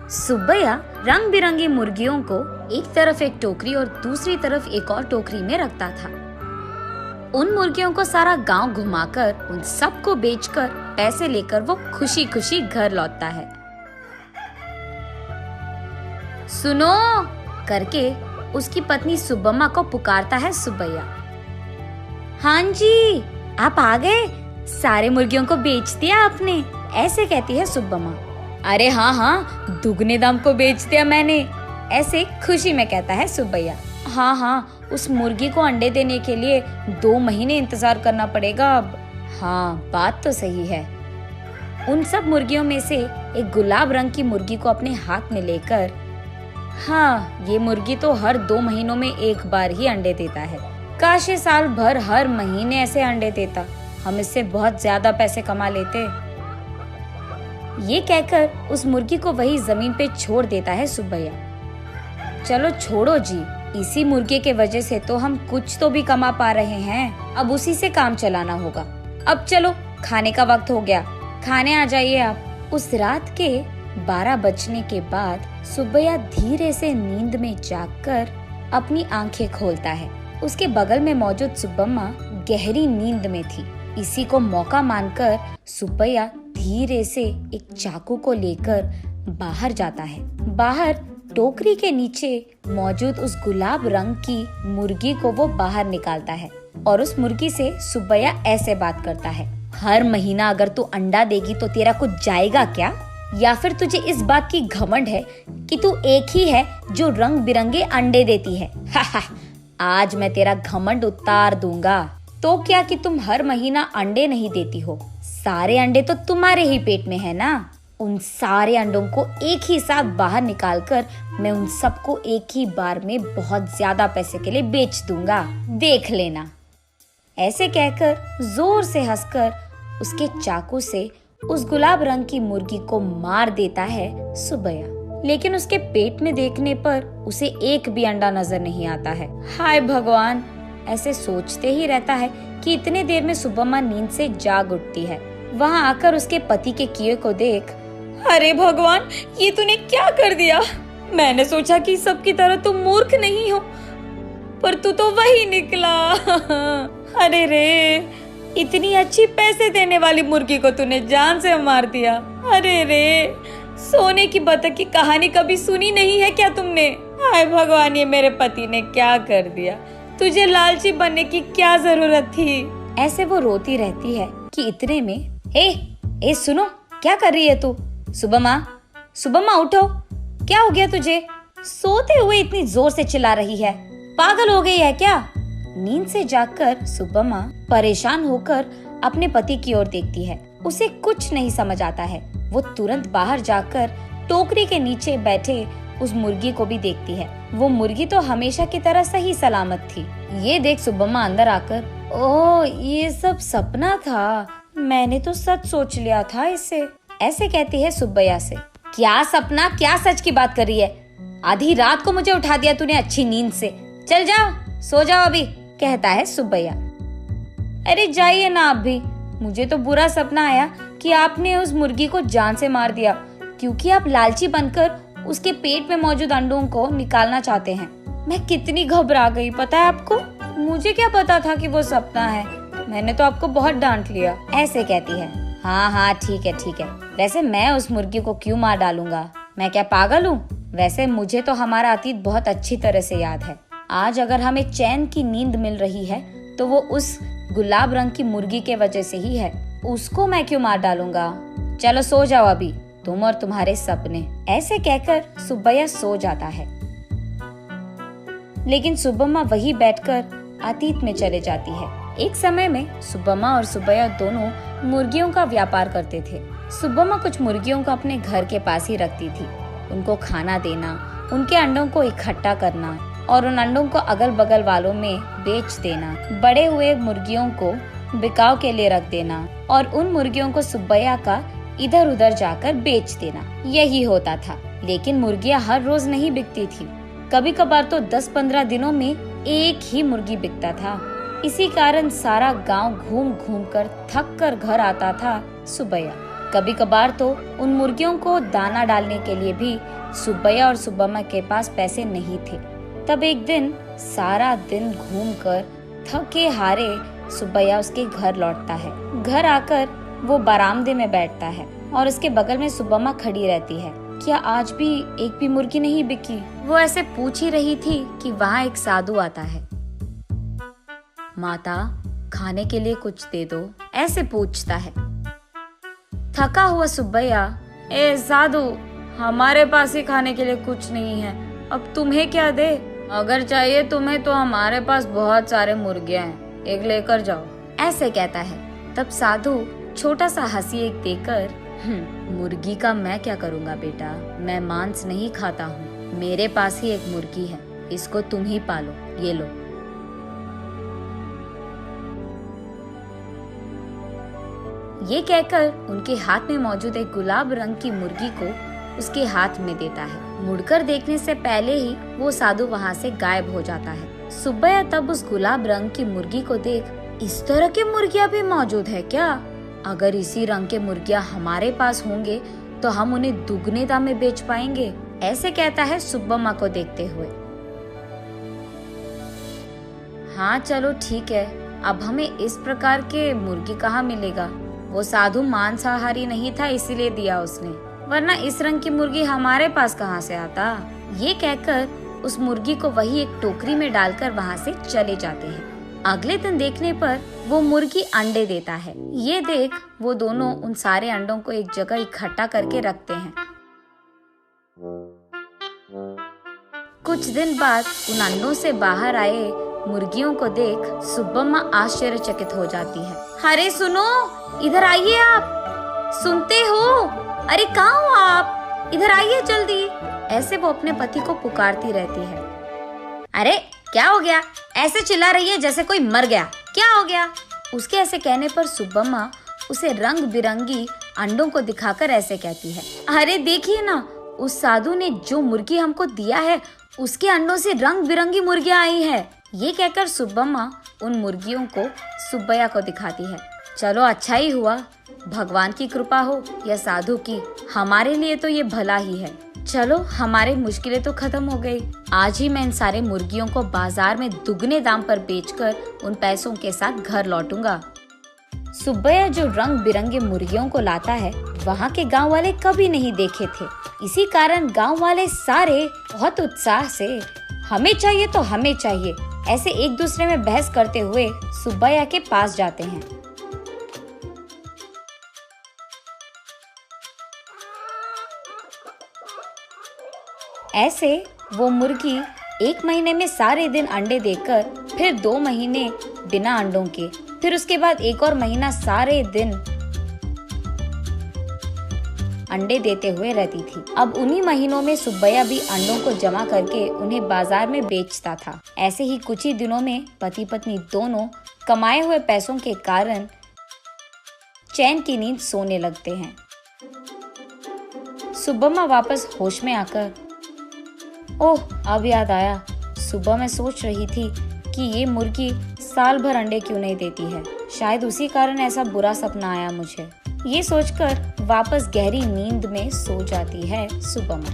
सुब्बैया रंग बिरंगी मुर्गियों को एक तरफ एक टोकरी और दूसरी तरफ एक और टोकरी में रखता था। उन मुर्गियों को सारा गांव घुमाकर उन सबको बेचकर पैसे लेकर वो खुशी खुशी घर लौटता है। सुनो करके उसकी पत्नी सुब्बम्मा को पुकारता है सुब्बैया। हाँ जी, आप आ गए, सारे मुर्गियों को बेच दिया आपने, ऐसे कहती है सुब्बम्मा। अरे हाँ हाँ, दुगने दाम को बेच दिया मैंने, ऐसे खुशी में कहता है सुब्बैया। हाँ, उस मुर्गी को अंडे देने के लिए 2 महीने इंतजार करना पड़ेगा अब। हाँ, बात तो सही है। उन सब मुर्गियों में से एक गुलाब रंग की मुर्गी को अपने हाथ में लेकर, हाँ, ये मुर्गी तो हर 2 महीनों में एक बार ही अंडे देता है। काश ये साल भर हर महीने ऐसे अंडे देता, हम इससे बहुत ज्यादा पैसे कमा लेते। ये कहकर उस मुर्गी को वही जमीन पे छोड़ देता है सुब्बैया। चलो छोड़ो जी, इसी मुर्गे के वजह से तो हम कुछ तो भी कमा पा रहे हैं, अब उसी से काम चलाना होगा। अब चलो, खाने का वक्त हो गया, खाने आ जाइए आप। उस रात के 12 बजने के बाद सुब्बैया धीरे से नींद में जागकर अपनी आंखें खोलता है। उसके बगल में मौजूद सुब्बम्मा गहरी नींद में थी। इसी को मौका मानकर सुब्बैया धीरे से एक चाकू को लेकर बाहर जाता है। बाहर टोकरी के नीचे मौजूद उस गुलाब रंग की मुर्गी को वो बाहर निकालता है और उस मुर्गी से सुब्बैया ऐसे बात करता है। हर महीना अगर तू अंडा देगी तो तेरा कुछ जाएगा क्या? या फिर तुझे इस बात की घमंड है कि तू एक ही है जो रंग बिरंगे अंडे देती है? आज मैं तेरा घमंड उतार दूंगा। तो क्या कि तुम हर महीना अंडे नहीं देती हो, सारे अंडे तो तुम्हारे ही पेट में है ना। उन सारे अंडों को एक ही साथ बाहर निकालकर मैं उन सबको एक ही बार में बहुत ज्यादा पैसे के लिए बेच दूंगा, देख लेना। ऐसे कहकर जोर से हंसकर उसके चाकू से उस गुलाब रंग की मुर्गी को मार देता है सुब्बैया। लेकिन उसके पेट में देखने पर उसे एक भी अंडा नजर नहीं आता है। हाय भगवान, ऐसे सोचते ही रहता है कि इतने देर में सुब्बम्मा नींद से जाग उठती है। वहाँ आकर उसके पति के किए को देख, अरे भगवान, ये तूने क्या कर दिया? मैंने सोचा कि सबकी तरह तुम मूर्ख नहीं हो, पर तू तो वही निकला। अरे रे, इतनी अच्छी पैसे देने वाली मुर्गी को तूने जान से मार दिया। अरे रे, सोने की बतख की कहानी कभी सुनी नहीं है क्या तुमने? हाय भगवान, ये मेरे पति ने क्या कर दिया? तुझे लालची बनने की क्या जरूरत थी? ऐसे वो रोती रहती है कि इतने में ए सुनो, क्या कर रही है तू? सुब्बम्मा उठो, क्या हो गया तुझे? सोते हुए इतनी जोर से चिल्ला रही है, पागल हो गई है क्या? नींद से जागकर सुब्बम्मा परेशान होकर अपने पति की ओर देखती है। उसे कुछ नहीं समझ आता है। वो तुरंत बाहर जाकर टोकरी के नीचे बैठे उस मुर्गी को भी देखती है। वो मुर्गी तो हमेशा की तरह सही सलामत थी। ये देख सुब्बम्मा अंदर आकर, ओह, ये सब सपना था, मैंने तो सच सोच लिया था इससे, ऐसे कहती है सुब्बैया से। क्या सपना, क्या सच की बात कर रही है? आधी रात को मुझे उठा दिया तूने अच्छी नींद से। चल जाओ, सो जाओ अभी, कहता है सुब्बैया। अरे जाइए ना आप भी, मुझे तो बुरा सपना आया कि आपने उस मुर्गी को जान से मार दिया, क्योंकि आप लालची बनकर उसके पेट में मौजूद अंडों को निकालना चाहते हैं। मैं कितनी घबरा गई पता है आपको? मुझे क्या पता था कि वो सपना है, मैंने तो आपको बहुत डांट लिया, ऐसे कहती है। हाँ, ठीक है। वैसे मैं उस मुर्गी को क्यों मार डालूंगा, मैं क्या पागल हूँ? वैसे मुझे तो हमारा अतीत बहुत अच्छी तरह से याद है। आज अगर हमें चैन की नींद मिल रही है तो वो उस गुलाब रंग की मुर्गी के वजह से ही है। उसको मैं क्यों मार डालूंगा? चलो सो जाओ अभी, तुम और तुम्हारे सपने। ऐसे कहकर सुब्बैया सो जाता है। लेकिन सुब्बम्मा वही बैठकर अतीत में चले जाती है। एक समय में सुब्बम्मा और सुब्बैया दोनों मुर्गियों का व्यापार करते थे। सुब्बम्मा कुछ मुर्गियों को अपने घर के पास ही रखती थी। उनको खाना देना, उनके अंडों को इकट्ठा करना और उन अंडों को अगल बगल वालों में बेच देना, बड़े हुए मुर्गियों को बिकाव के लिए रख देना और उन मुर्गियों को सुब्बैया का इधर उधर जाकर बेच देना, यही होता था। लेकिन मुर्गियां हर रोज नहीं बिकती थी, कभी कभार तो 10-15 दिनों में एक ही मुर्गी बिकता था। इसी कारण सारा गांव घूम घूम कर थक कर घर आता था सुब्बैया। कभी कभार तो उन मुर्गियों को दाना डालने के लिए भी सुब्बैया और सुब्बम्मा के पास पैसे नहीं थे। तब एक दिन सारा दिन घूमकर थके हारे सुब्बैया उसके घर लौटता है। घर आकर वो बरामदे में बैठता है और उसके बगल में सुब्बम्मा खड़ी रहती है। क्या आज भी एक भी मुर्गी नहीं बिकी? वो ऐसे पूछ ही रही थी कि वहाँ एक साधु आता है। माता, खाने के लिए कुछ दे दो, ऐसे पूछता है। थका हुआ सुब्बैया, ए साधु, हमारे पास ही खाने के लिए कुछ नहीं है, अब तुम्हें क्या दे? अगर चाहिए तुम्हें तो हमारे पास बहुत सारे मुर्गियां हैं, एक लेकर जाओ, ऐसे कहता है। तब साधु छोटा सा हंसी एक देकर, मुर्गी का मैं क्या करूँगा बेटा, मैं मांस नहीं खाता हूँ, मेरे पास ही एक मुर्गी है, इसको तुम ही पालो, ये लो। ये कहकर उनके हाथ में मौजूद एक गुलाब रंग की मुर्गी को उसके हाथ में देता है। मुड़कर देखने से पहले ही वो साधु वहाँ से गायब हो जाता है। सुब्बैया तब उस गुलाब रंग की मुर्गी को देख, इस तरह की मुर्गियाँ भी मौजूद है क्या? अगर इसी रंग के मुर्गियाँ हमारे पास होंगे तो हम उन्हें दुगने दाम में बेच पाएंगे, ऐसे कहता है सुब्बम्मा को देखते हुए। हाँ चलो ठीक है, अब हमें इस प्रकार के मुर्गी कहाँ मिलेगा? वो साधु मांसाहारी नहीं था इसीलिए दिया उसने, वरना इस रंग की मुर्गी हमारे पास कहाँ से आता? ये कहकर उस मुर्गी को वही एक टोकरी में डालकर वहाँ से चले जाते हैं। अगले दिन देखने पर वो मुर्गी अंडे देता है। ये देख वो दोनों उन सारे अंडों को एक जगह इकट्ठा करके रखते हैं। कुछ दिन बाद उन अंडों से बाहर आए मुर्गियों को देख सुब्बम्मा आश्चर्यचकित हो जाती है। अरे सुनो, इधर आइए आप, सुनते हो? अरे कहाँ हो आप? इधर आइए जल्दी। ऐसे वो अपने पति को पुकारती रहती है। अरे क्या हो गया? ऐसे चिल्ला रही है जैसे कोई मर गया, क्या हो गया? उसके ऐसे कहने पर सुब्बम्मा उसे रंग बिरंगी अंडों को दिखाकर ऐसे कहती है, अरे देखिए ना, उस साधु ने जो मुर्गी हमको दिया है उसके अंडों से रंग बिरंगी मुर्गियाँ आई है। ये कहकर सुब्बम्मा उन मुर्गियों को सुब्बैया को दिखाती है। चलो अच्छा ही हुआ, भगवान की कृपा हो या साधु की, हमारे लिए तो ये भला ही है। चलो हमारी मुश्किलें तो खत्म हो गई। आज ही मैं इन सारे मुर्गियों को बाजार में दुगने दाम पर बेचकर उन पैसों के साथ घर लौटूंगा। सुब्बैया जो रंग बिरंगे मुर्गियों को लाता है वहाँ के गांव वाले कभी नहीं देखे थे। इसी कारण गांव वाले सारे बहुत उत्साह से हमें चाहिए तो हमें चाहिए ऐसे एक दूसरे में बहस करते हुए सुब्बैया के पास जाते हैं। ऐसे वो मुर्गी 1 महीने में सारे दिन अंडे देकर, फिर 2 महीने बिना अंडों के, फिर उसके बाद 1 और महीना सारे दिन अंडे देते हुए रहती थी। अब उन्हीं महीनों में सुब्बैया भी अंडों को जमा करके उन्हें बाजार में बेचता था। ऐसे ही कुछ ही दिनों में पति पत्नी दोनों कमाए हुए पैसों के कारण चैन की नींद सोने लगते हैं। सुब्बम्मा वापस होश में आकर, ओह अब याद आया, सुबह मैं सोच रही थी कि ये मुर्गी साल भर अंडे क्यों नहीं देती है, शायद उसी कारण ऐसा बुरा सपना आया मुझे। ये सोचकर वापस गहरी नींद में सो जाती है सुब्बम्मा।